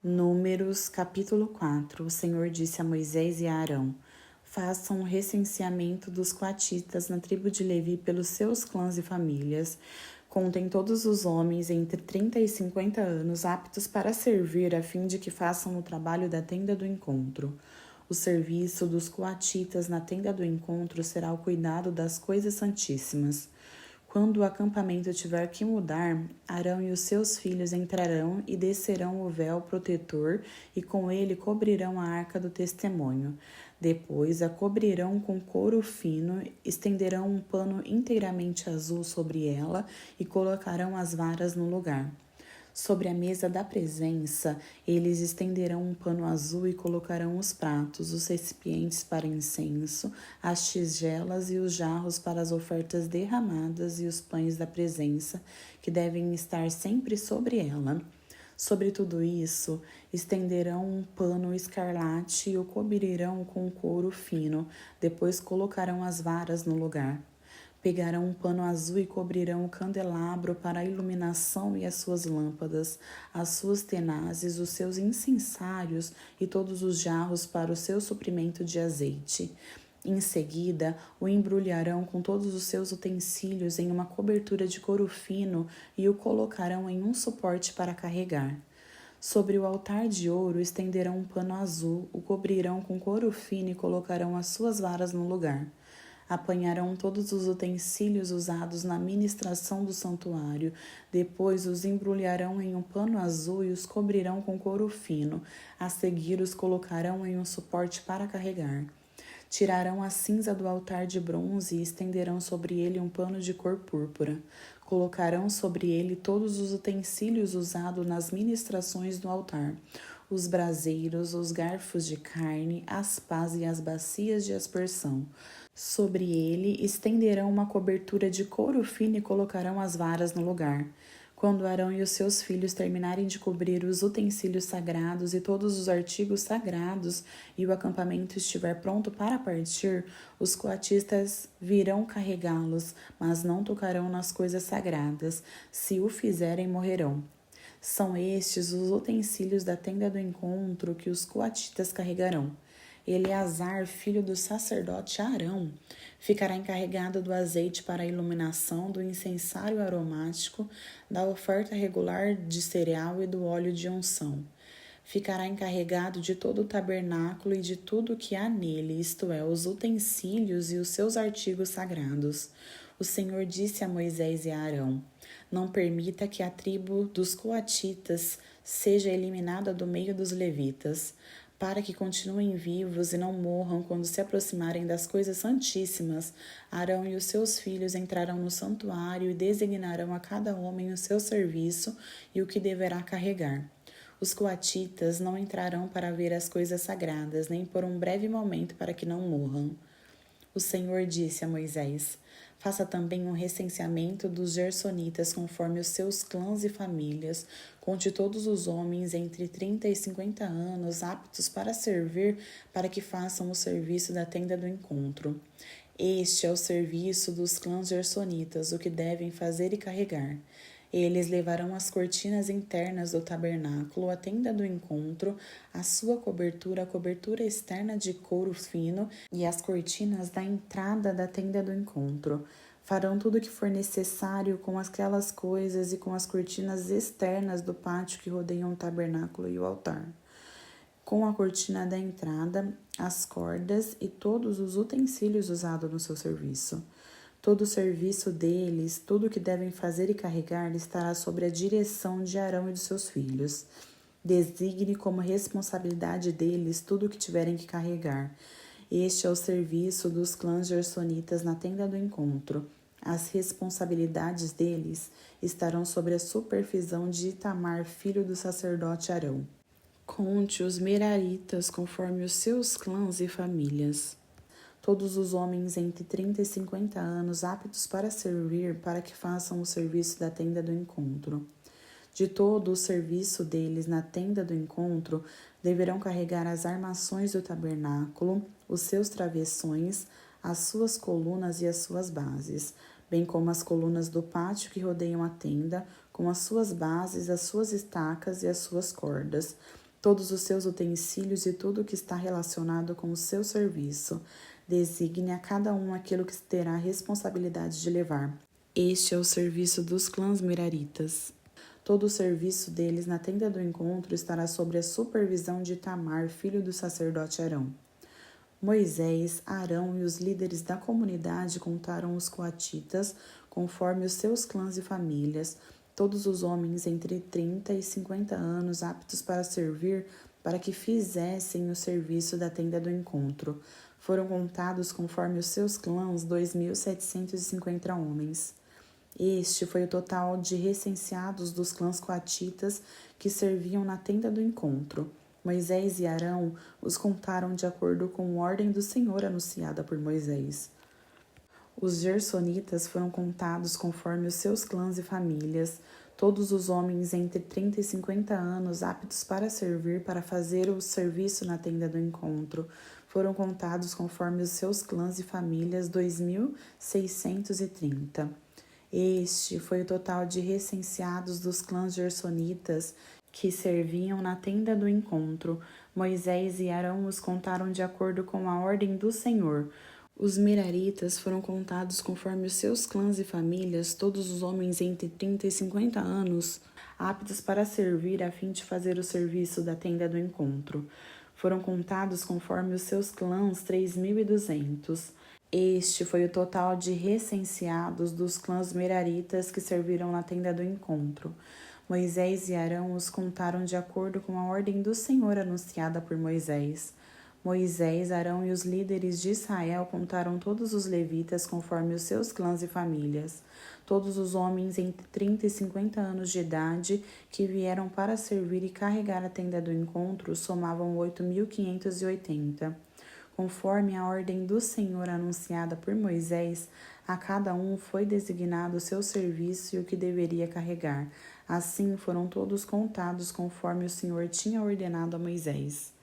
Números, capítulo 4. O Senhor disse a Moisés e a Arão: façam um recenseamento dos coatitas na tribo de Levi pelos seus clãs e famílias. Contem todos os homens entre 30 e 50 anos aptos para servir, a fim de que façam o trabalho da tenda do encontro. O serviço dos coatitas na tenda do encontro será o cuidado das coisas santíssimas. Quando o acampamento tiver que mudar, Arão e os seus filhos entrarão e descerão o véu protetor e com ele cobrirão a arca do testemunho. Depois a cobrirão com couro fino, estenderão um pano inteiramente azul sobre ela e colocarão as varas no lugar. Sobre a mesa da presença, eles estenderão um pano azul e colocarão os pratos, os recipientes para incenso, as tigelas e os jarros para as ofertas derramadas e os pães da presença, que devem estar sempre sobre ela. Sobre tudo isso, estenderão um pano escarlate e o cobrirão com couro fino, depois colocarão as varas no lugar. Pegarão um pano azul e cobrirão o candelabro para a iluminação e as suas lâmpadas, as suas tenazes, os seus incensários e todos os jarros para o seu suprimento de azeite. Em seguida, o embrulharão com todos os seus utensílios em uma cobertura de couro fino e o colocarão em um suporte para carregar. Sobre o altar de ouro estenderão um pano azul, o cobrirão com couro fino e colocarão as suas varas no lugar. Apanharão todos os utensílios usados na ministração do santuário, depois os embrulharão em um pano azul e os cobrirão com couro fino. A seguir os colocarão em um suporte para carregar. Tirarão a cinza do altar de bronze e estenderão sobre ele um pano de cor púrpura. Colocarão sobre ele todos os utensílios usados nas ministrações do altar: os braseiros, os garfos de carne, as pás e as bacias de aspersão. Sobre ele estenderão uma cobertura de couro fino e colocarão as varas no lugar. Quando Arão e os seus filhos terminarem de cobrir os utensílios sagrados e todos os artigos sagrados e o acampamento estiver pronto para partir, os coatistas virão carregá-los, mas não tocarão nas coisas sagradas. Se o fizerem, morrerão. São estes os utensílios da tenda do encontro que os coatitas carregarão. Eleazar, filho do sacerdote Arão, ficará encarregado do azeite para a iluminação, do incensário aromático, da oferta regular de cereal e do óleo de unção. Ficará encarregado de todo o tabernáculo e de tudo o que há nele, isto é, os utensílios e os seus artigos sagrados. O Senhor disse a Moisés e a Arão: não permita que a tribo dos coatitas seja eliminada do meio dos levitas, para que continuem vivos e não morram quando se aproximarem das coisas santíssimas. Arão e os seus filhos entrarão no santuário e designarão a cada homem o seu serviço e o que deverá carregar. Os coatitas não entrarão para ver as coisas sagradas, nem por um breve momento para que não morram. O Senhor disse a Moisés: faça também um recenseamento dos gersonitas conforme os seus clãs e famílias. Conte todos os homens entre 30 e 50 anos aptos para servir, para que façam o serviço da tenda do encontro. Este é o serviço dos clãs gersonitas, o que devem fazer e carregar. Eles levarão as cortinas internas do tabernáculo, a tenda do encontro, a sua cobertura, a cobertura externa de couro fino e as cortinas da entrada da tenda do encontro. Farão tudo o que for necessário com aquelas coisas e com as cortinas externas do pátio que rodeiam o tabernáculo e o altar. Com a cortina da entrada, as cordas e todos os utensílios usados no seu serviço. Todo o serviço deles, tudo o que devem fazer e carregar, estará sob a direção de Arão e de seus filhos. Designe como responsabilidade deles tudo o que tiverem que carregar. Este é o serviço dos clãs gersonitas na tenda do encontro. As responsabilidades deles estarão sob a supervisão de Itamar, filho do sacerdote Arão. Conte os meraritas conforme os seus clãs e famílias. Todos os homens entre 30 e 50 anos aptos para servir, para que façam o serviço da tenda do encontro. De todo o serviço deles na tenda do encontro, deverão carregar as armações do tabernáculo, os seus travessões, as suas colunas e as suas bases, bem como as colunas do pátio que rodeiam a tenda, com as suas bases, as suas estacas e as suas cordas. todos os seus utensílios e tudo o que está relacionado com o seu serviço. Designe a cada um aquilo que terá a responsabilidade de levar. Este é o serviço dos clãs Meraritas. Todo o serviço deles na tenda do encontro estará sob a supervisão de Itamar, filho do sacerdote Arão. Moisés, Arão e os líderes da comunidade contaram os coatitas, conforme os seus clãs e famílias, todos os homens entre 30 e 50 anos aptos para servir, para que fizessem o serviço da tenda do encontro. Foram contados conforme os seus clãs 2.750 homens. Este foi o total de recenseados dos clãs coatitas que serviam na tenda do encontro. Moisés e Arão os contaram de acordo com a ordem do Senhor anunciada por Moisés. Os gersonitas foram contados conforme os seus clãs e famílias, todos os homens entre 30 e 50 anos aptos para servir para fazer o serviço na tenda do encontro. Foram contados conforme os seus clãs e famílias 2.630. Este foi o total de recenseados dos clãs gersonitas que serviam na tenda do encontro. Moisés e Arão os contaram de acordo com a ordem do Senhor. Os meraritas foram contados conforme os seus clãs e famílias, todos os homens entre 30 e 50 anos, aptos para servir a fim de fazer o serviço da tenda do encontro. Foram contados conforme os seus clãs 3.200. Este foi o total de recenseados dos clãs meraritas que serviram na tenda do encontro. Moisés e Arão os contaram de acordo com a ordem do Senhor anunciada por Moisés. Moisés, Arão e os líderes de Israel contaram todos os levitas conforme os seus clãs e famílias. Todos os homens entre 30 e 50 anos de idade que vieram para servir e carregar a tenda do encontro somavam 8.580. Conforme a ordem do Senhor anunciada por Moisés, a cada um foi designado o seu serviço e o que deveria carregar. Assim foram todos contados conforme o Senhor tinha ordenado a Moisés.